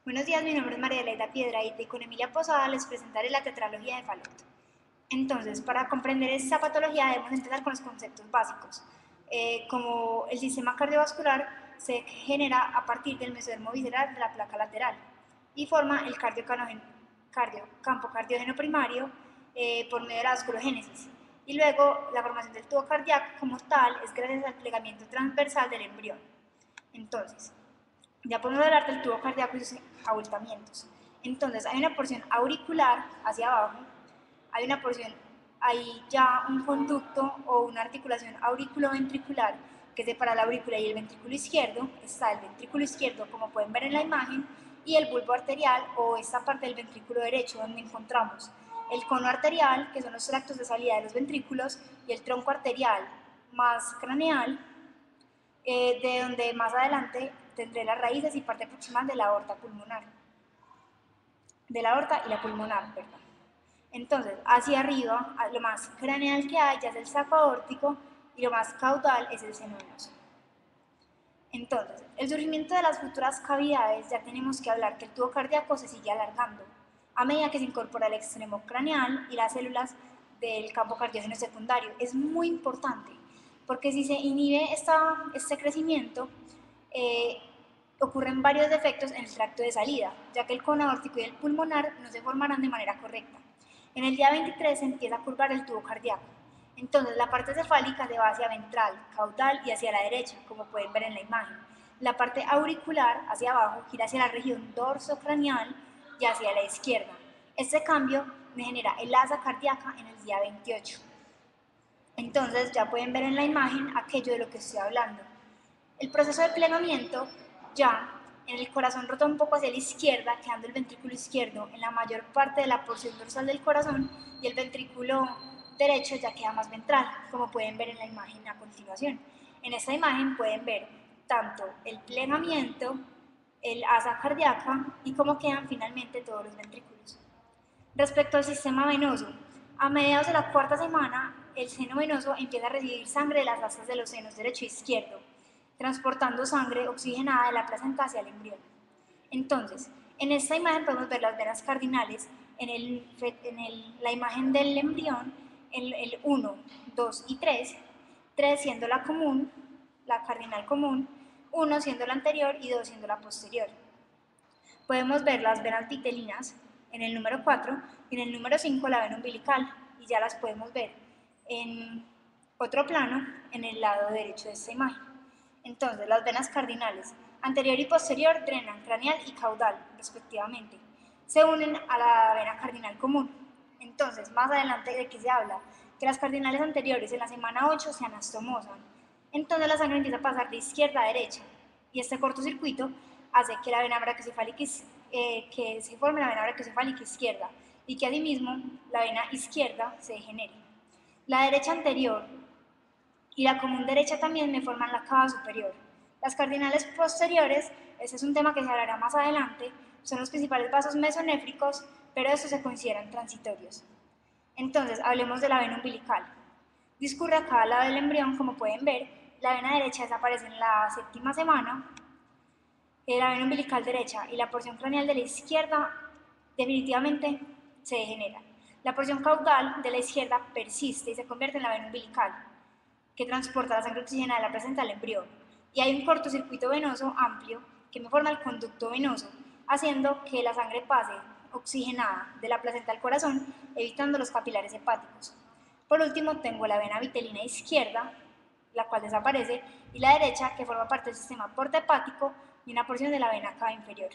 Buenos días, mi nombre es María Leida Piedrahita y con Emilia Posada les presentaré la tetralogía de Fallot. Entonces, para comprender esta patología debemos empezar con los conceptos básicos, como el sistema cardiovascular se genera a partir del mesodermo visceral de la placa lateral y forma el campo cardiógeno primario por medio de la vasculogénesis. Y luego la formación del tubo cardíaco como tal es gracias al plegamiento transversal del embrión. Entonces, ya podemos hablar del tubo cardíaco y sus abultamientos. Entonces, hay una porción auricular hacia abajo, hay una porción, hay ya un conducto o una articulación auriculoventricular que separa la aurícula y el ventrículo izquierdo. Está el ventrículo izquierdo, como pueden ver en la imagen, y el bulbo arterial o esta parte del ventrículo derecho, donde encontramos el cono arterial, que son los tractos de salida de los ventrículos, y el tronco arterial más craneal, de donde más adelante tendré las raíces y parte proximal de la aorta pulmonar, de la aorta y la pulmonar, perdón. Entonces, hacia arriba, lo más craneal que hay ya es el saco aórtico y lo más caudal es el seno venoso. Entonces, el surgimiento de las futuras cavidades, ya tenemos que hablar que el tubo cardíaco se sigue alargando a medida que se incorpora el extremo craneal y las células del campo cardiógeno secundario. Es muy importante porque si se inhibe este crecimiento, ocurren varios defectos en el tracto de salida, ya que el cono aórtico y el pulmonar no se formarán de manera correcta. En el día 23 se empieza a curvar el tubo cardíaco. Entonces la parte cefálica se va hacia ventral, caudal y hacia la derecha, como pueden ver en la imagen. La parte auricular, hacia abajo, gira hacia la región dorsocraneal y hacia la izquierda. Este cambio me genera el asa cardíaca en el día 28. Entonces ya pueden ver en la imagen aquello de lo que estoy hablando. El proceso de plegamiento ya en el corazón rota un poco hacia la izquierda, quedando el ventrículo izquierdo en la mayor parte de la porción dorsal del corazón y el ventrículo derecho ya queda más ventral, como pueden ver en la imagen a continuación. En esta imagen pueden ver tanto el plegamiento, el asa cardíaca y cómo quedan finalmente todos los ventrículos. Respecto al sistema venoso, a mediados de la cuarta semana, el seno venoso empieza a recibir sangre de las astas de los senos derecho e izquierdo, transportando sangre oxigenada de la placenta hacia el embrión. Entonces, en esta imagen podemos ver las venas cardinales la imagen del embrión, el 1, 2 y 3, 3 siendo la común, la cardinal común, 1 siendo la anterior y 2 siendo la posterior. Podemos ver las venas vitelinas en el número 4 y en el número 5 la vena umbilical, y ya las podemos ver en otro plano en el lado derecho de esta imagen. Entonces, las venas cardinales anterior y posterior drenan craneal y caudal, respectivamente. Se unen a la vena cardinal común. Entonces, más adelante de qué se habla, que las cardinales anteriores en la semana 8 se anastomosan. Entonces la sangre empieza a pasar de izquierda a derecha y este cortocircuito hace que la vena brachiocefálica que se forme la vena brachiocefálica izquierda y que asimismo la vena izquierda se degenere. La derecha anterior y la común derecha también me forman la cava superior. Las cardinales posteriores, ese es un tema que se hablará más adelante, son los principales vasos mesonéfricos, pero estos se consideran transitorios. Entonces, hablemos de la vena umbilical. Discurre a cada lado del embrión, como pueden ver, la vena derecha desaparece en la séptima semana, la vena umbilical derecha y la porción craneal de la izquierda definitivamente se degenera. La porción caudal de la izquierda persiste y se convierte en la vena umbilical, que transporta la sangre oxigenada de la placenta al embrión. Y hay un cortocircuito venoso amplio que me forma el conducto venoso, haciendo que la sangre pase oxigenada de la placenta al corazón, evitando los capilares hepáticos. Por último, tengo la vena vitelina izquierda, la cual desaparece, y la derecha, que forma parte del sistema porta-hepático y una porción de la vena cava inferior.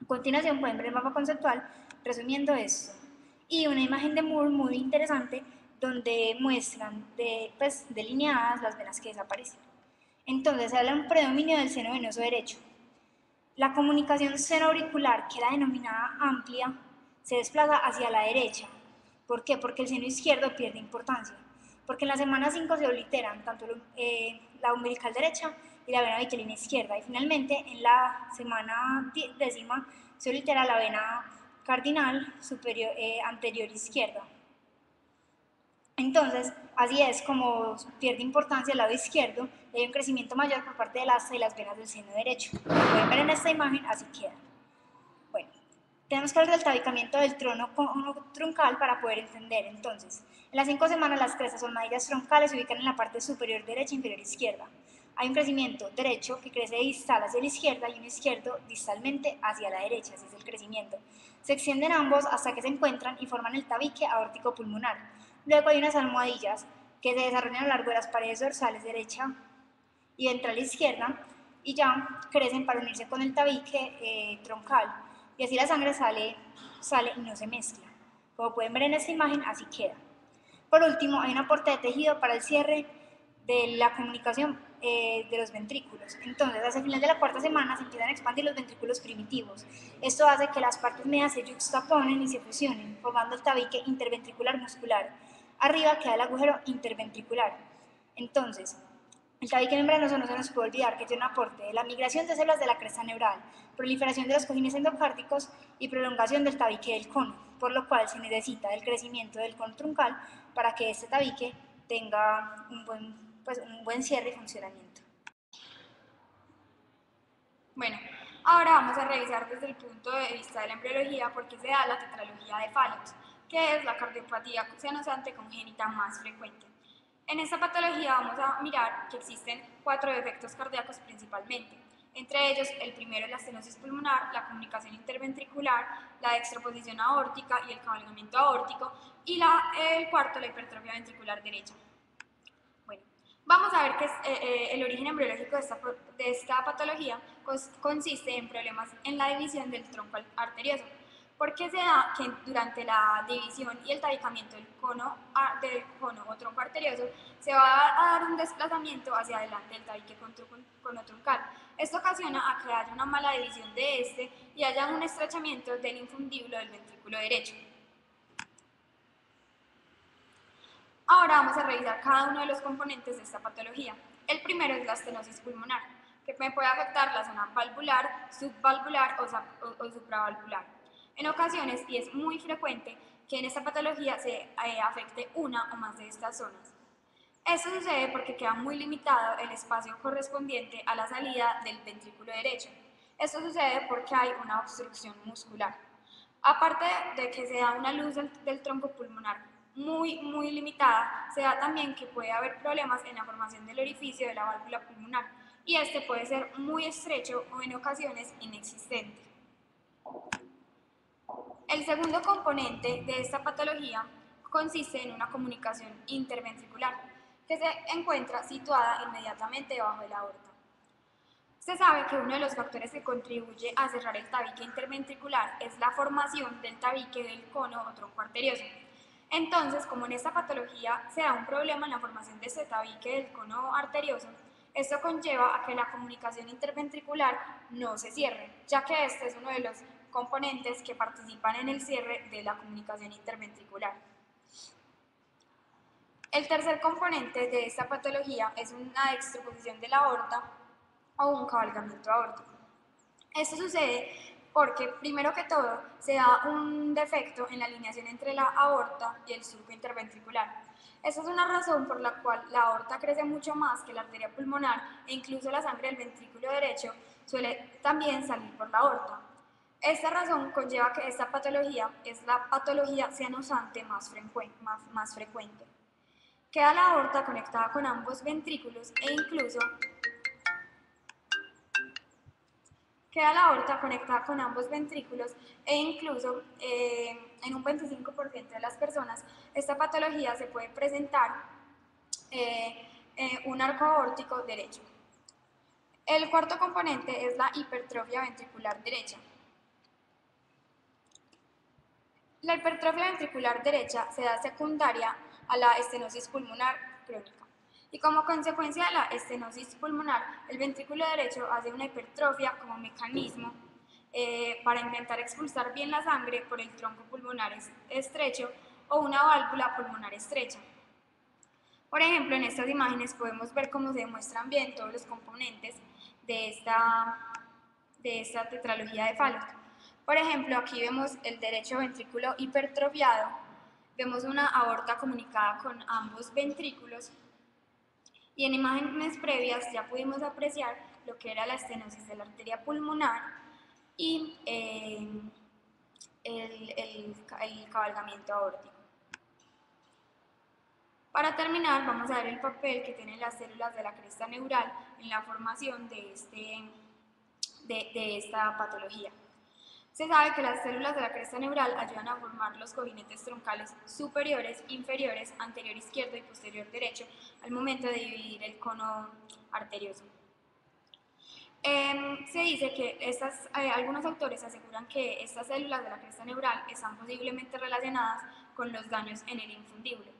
A continuación pueden ver el mapa conceptual resumiendo esto. Y una imagen de Moore muy interesante donde muestran delineadas las venas que desaparecen. Entonces se habla de un predominio del seno venoso derecho. La comunicación seno-auricular, que era denominada amplia, se desplaza hacia la derecha. ¿Por qué? Porque el seno izquierdo pierde importancia. Porque en la semana 5 se obliteran tanto la umbilical derecha y la vena vitelina izquierda. Y finalmente, en la semana 10 se oblitera la vena cardinal superior, anterior izquierda. Entonces, así es como pierde importancia el lado izquierdo y hay un crecimiento mayor por parte de las venas del seno derecho. Como pueden ver en esta imagen, así queda. Tenemos que hablar del tabicamiento del trono truncal para poder entender. Entonces, en las 5 semanas las crestas o almohadillas troncales se ubican en la parte superior derecha e inferior izquierda. Hay un crecimiento derecho que crece distal hacia la izquierda y un izquierdo distalmente hacia la derecha, ese es el crecimiento. Se extienden ambos hasta que se encuentran y forman el tabique aórtico pulmonar. Luego hay unas almohadillas que se desarrollan a lo largo de las paredes dorsales derecha y ventral izquierda y ya crecen para unirse con el tabique troncal y así la sangre sale y no se mezcla. Como pueden ver en esta imagen, así queda. Por último, hay un aporte de tejido para el cierre de la comunicación de los ventrículos. Entonces, hacia el final de la 4ª semana se empiezan a expandir los ventrículos primitivos. Esto hace que las partes medias se yuxtaponen y se fusionen, formando el tabique interventricular muscular. Arriba queda el agujero interventricular. Entonces, el tabique membranoso no se nos puede olvidar que tiene un aporte de la migración de células de la cresta neural, proliferación de los cojines endocárdicos y prolongación del tabique del cono, por lo cual se necesita del crecimiento del cono truncal para que este tabique tenga un buen cierre y funcionamiento. Bueno, ahora vamos a revisar desde el punto de vista de la embriología por qué se da la tetralogía de Fallot, que es la cardiopatía senosante congénita más frecuente. En esta patología vamos a mirar que existen 4 defectos cardíacos principalmente. Entre ellos, el primero es la estenosis pulmonar, la comunicación interventricular, la extraposición aórtica y el cabalgamiento aórtico, y el cuarto, la hipertrofia ventricular derecha. Bueno, vamos a ver que el origen embriológico de esta patología consiste en problemas en la división del tronco arterioso, porque se da que durante la división y el tabicamiento del cono o tronco arterioso se va a dar un desplazamiento hacia adelante del tabique conotroncal. Esto ocasiona a que haya una mala división de este y haya un estrechamiento del infundíbulo del ventrículo derecho. Ahora vamos a revisar cada uno de los componentes de esta patología. El primero es la estenosis pulmonar, que puede afectar la zona valvular, subvalvular o supravalvular. En ocasiones, y es muy frecuente, que en esta patología se afecte una o más de estas zonas. Esto sucede porque queda muy limitado el espacio correspondiente a la salida del ventrículo derecho. Esto sucede porque hay una obstrucción muscular. Aparte de que se da una luz del tronco pulmonar muy limitada, se da también que puede haber problemas en la formación del orificio de la válvula pulmonar y este puede ser muy estrecho o en ocasiones inexistente. El segundo componente de esta patología consiste en una comunicación interventricular que se encuentra situada inmediatamente debajo de la aorta. Se sabe que uno de los factores que contribuye a cerrar el tabique interventricular es la formación del tabique del cono o tronco arterioso. Entonces, como en esta patología se da un problema en la formación de este tabique del cono arterioso, esto conlleva a que la comunicación interventricular no se cierre, ya que este es uno de los componentes que participan en el cierre de la comunicación interventricular. El tercer componente de esta patología es una extraposición de la aorta o un cabalgamiento aórtico. Esto sucede porque, primero que todo, se da un defecto en la alineación entre la aorta y el surco interventricular. Esta es una razón por la cual la aorta crece mucho más que la arteria pulmonar e incluso la sangre del ventrículo derecho suele también salir por la aorta. Esta razón conlleva que esta patología es la patología senosante más frecuente. Queda la aorta conectada con ambos ventrículos e incluso en un 25% de las personas esta patología se puede presentar un arco aórtico derecho. El cuarto componente es la hipertrofia ventricular derecha. La hipertrofia ventricular derecha se da secundaria a la estenosis pulmonar crónica. Y como consecuencia de la estenosis pulmonar, el ventrículo derecho hace una hipertrofia como mecanismo para intentar expulsar bien la sangre por el tronco pulmonar estrecho o una válvula pulmonar estrecha. Por ejemplo, en estas imágenes podemos ver cómo se demuestran bien todos los componentes de esta tetralogía de Fallot. Por ejemplo, aquí vemos el derecho ventrículo hipertrofiado, vemos una aorta comunicada con ambos ventrículos y en imágenes previas ya pudimos apreciar lo que era la estenosis de la arteria pulmonar y el cabalgamiento aórtico. Para terminar, vamos a ver el papel que tienen las células de la cresta neural en la formación de esta patología. Se sabe que las células de la cresta neural ayudan a formar los cojinetes troncales superiores, inferiores, anterior izquierdo y posterior derecho al momento de dividir el cono arterioso. Se dice que algunos autores aseguran que estas células de la cresta neural están posiblemente relacionadas con los daños en el infundible.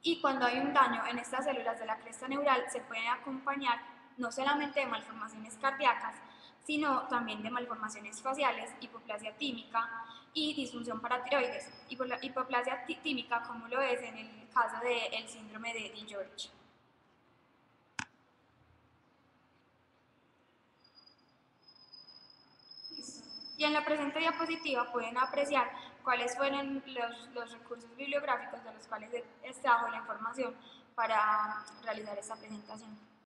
Y cuando hay un daño en estas células de la cresta neural se puede acompañar no solamente de malformaciones cardíacas, sino también de malformaciones faciales, hipoplasia tímica y disfunción paratiroides. Hipoplasia tímica, como lo es en el caso del síndrome de DiGeorge. Y en la presente diapositiva pueden apreciar cuáles fueron los recursos bibliográficos de los cuales extrajo la información para realizar esta presentación.